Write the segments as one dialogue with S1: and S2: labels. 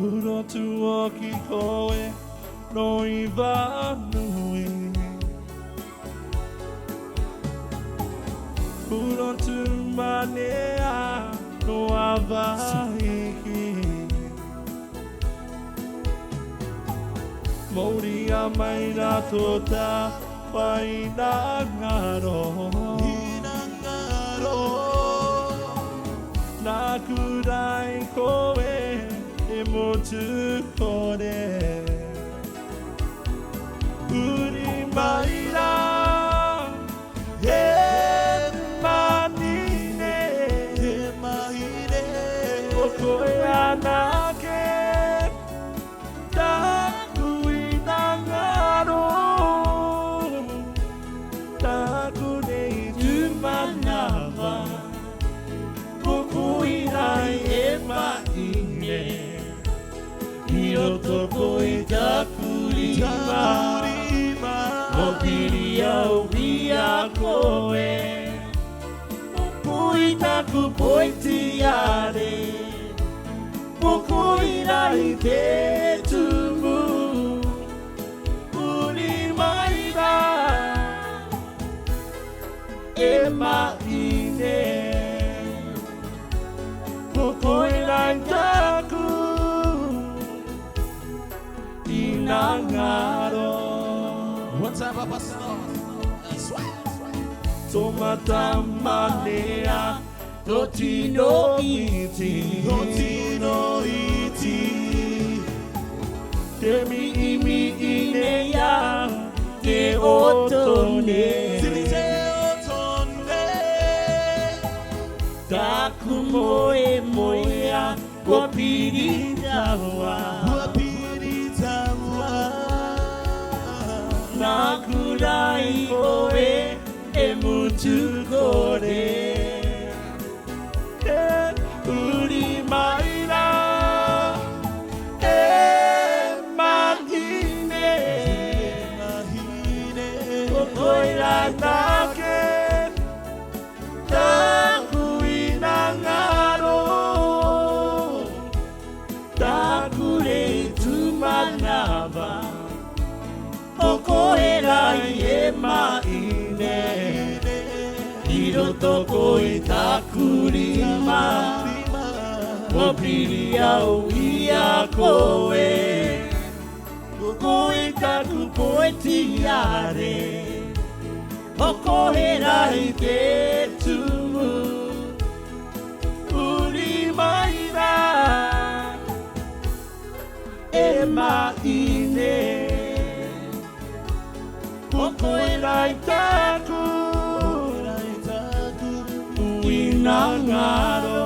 S1: Urotu o ki koe no i vanui. Urotu manea no avaiki. Mori a mai na tota pai na ngaro. Na kurai koe e motu kore. Uri mai ra e manine. O koe anake taku i na ngaro. Taku nei tu manawa. Kuinai e maine Io toko i takurima O piri au ia koe Pui taku poiti are O kuinai te tumu Uri maira E maine Koe lai taku I na ngaro.
S2: One time, Papa Snow.
S1: Tomata manea Toti no iti Te mi imi inea Te otone Taku moe moea Wapiri tawa Nakurai koe E mutu kore Uri maira E mahine Koe la nake Maine Hiro toko i takurima O piri au ia koe Koe taku poeti are O koe rai te tumu Uri maira E maine Koe rai taku Ui na ngaro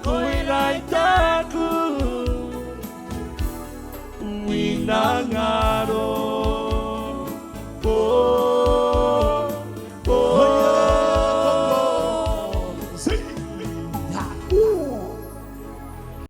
S1: Koe rai taku Ui na ngaro